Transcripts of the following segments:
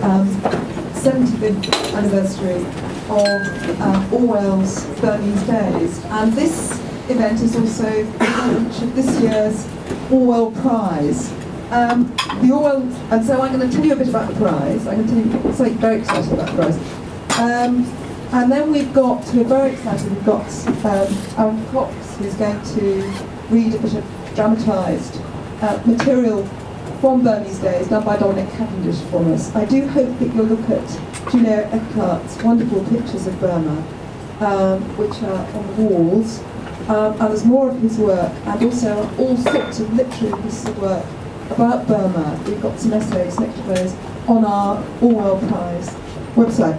75th anniversary of Orwell's Burmese Days, and this event is also the launch of this year's Orwell Prize. The Orwell, and so I'm going to tell you a bit about the prize. I'm going to tell you something very exciting about the prize. And then we're very excited, we've got Aaron Cox, who's going to read a bit of dramatised material from Burmese Days, done by Dominic Cavendish for us. I do hope that you'll look at Julia Eckhart's wonderful pictures of Burma, which are on the walls. And there's more of his work, and also all sorts of literary pieces of work about Burma. We've got some essays next to those on our Orwell Prize website.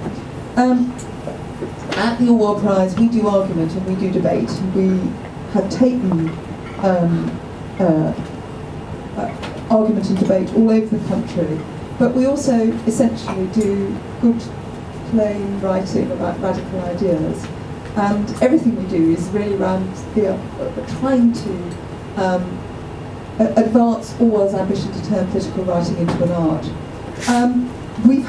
At the Orwell Prize, we do argument and we do debate. We have taken argument and debate all over the country, but we also essentially do good, plain writing about radical ideas. And everything we do is really around trying to advance Orwell's ambition to turn political writing into an art. We'd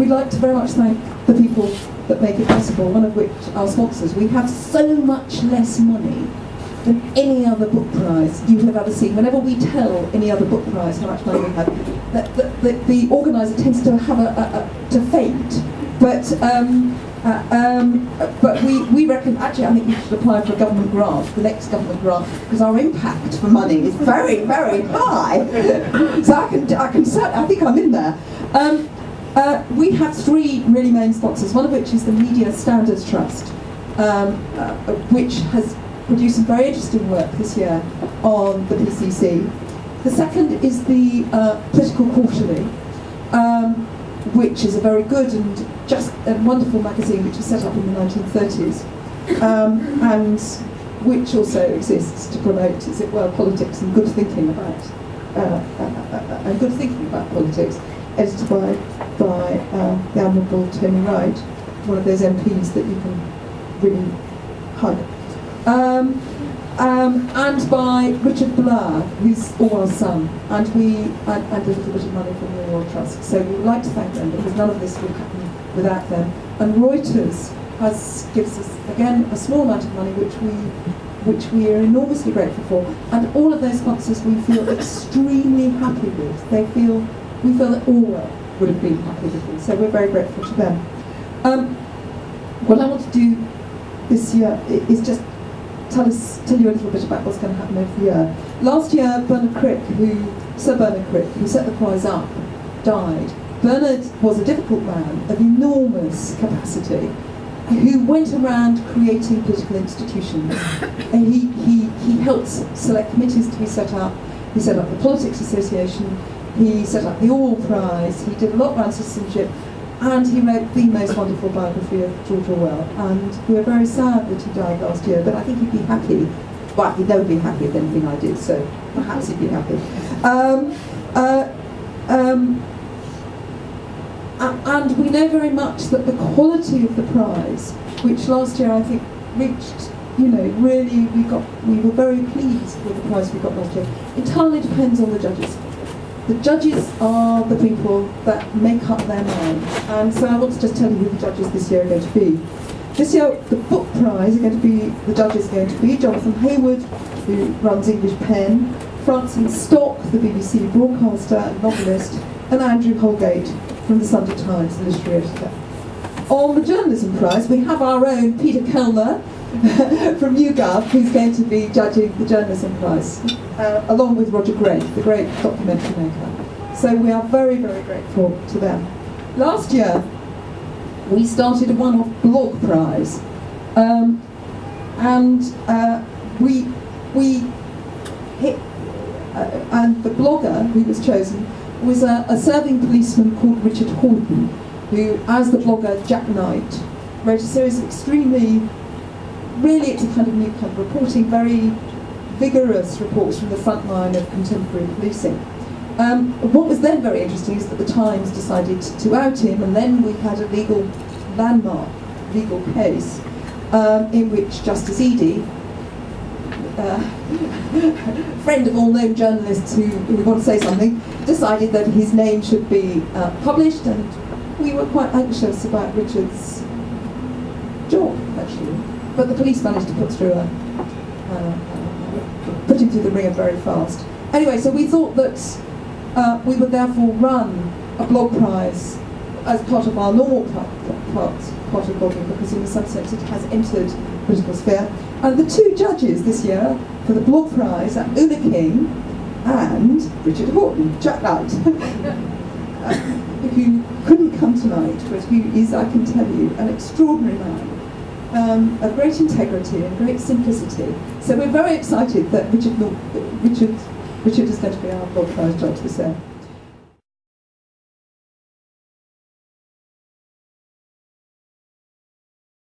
like to very much thank the people that make it possible, one of which are sponsors. We have so much less money than any other book prize you have ever seen. Whenever we tell any other book prize how much money we have, the organiser tends to have to faint. But we reckon, actually I think we should apply for a government grant, the next government grant, because our impact for money is very, very high. So I think I'm in there. We have three really main sponsors, one of which is the Media Standards Trust, which has produced some very interesting work this year on the PCC. The second is the Political Quarterly, which is a very good and just a wonderful magazine which was set up in the 1930s, and which also exists to promote, as it were, politics and good thinking about politics, edited by the Admirable Tony Wright, one of those MPs that you can really hug. And by Richard Blair, who's Orwell's son, and a little bit of money from the Orwell Trust. So we would like to thank them, because none of this would happen without them. And Reuters gives us, again, a small amount of money, which we are enormously grateful for. And all of those sponsors we feel extremely happy with. We feel that Orwell would have been happy with them. So we're very grateful to them. What I want to do this year is just tell you a little bit about what's going to happen over the year. Last year, Sir Bernard Crick, who set the prize up, died. Bernard was a difficult man of enormous capacity, who went around creating political institutions. And he helped select committees to be set up. He set up the Politics Association. He set up the Orwell Prize. He did a lot around citizenship. And he wrote the most wonderful biography of George Orwell. And we were very sad that he died last year, but I think he'd be happy. Well, he'd never be happy with anything I did, so perhaps he'd be happy. And we know very much that the quality of the prize, which last year I think reached, really we were very pleased with the prize we got last year, entirely depends on the judges. The judges are the people that make up their minds, and so I want to just tell you who the judges this year are going to be. This year, the book prize the judges are going to be Jonathan Hayward, who runs English Pen, Francine Stock, the BBC broadcaster and novelist, and Andrew Holgate from the Sunday Times, the literary editor. On the journalism prize, we have our own Peter Kellner from YouGov, who's going to be judging the journalism prize, along with Roger Gray, the great documentary maker. So we are very, very grateful to them. Last year, we started a one-off blog prize, and the blogger who was chosen was a serving policeman called Richard Horton, who, as the blogger Jack Knight, wrote a series of it's a kind of new kind of reporting, very vigorous reports from the front line of contemporary policing. What was then very interesting is that the Times decided to out him, and then we had a landmark legal case in which Justice Eadie friend of all known journalists who want to say something, decided that his name should be published, and we were quite anxious about Richard's job, actually. But the police managed to put him through the ringer very fast. Anyway, so we thought that we would therefore run a blog prize as part of our normal part of blogging, because in some sense it has entered the political sphere. And the two judges this year for the blog prize are Una King and Richard Horton, Jack Knight, who couldn't come tonight, but who is, I can tell you, an extraordinary man. Of great integrity and great simplicity. So we're very excited that Richard is going to be our blog prize judge this year.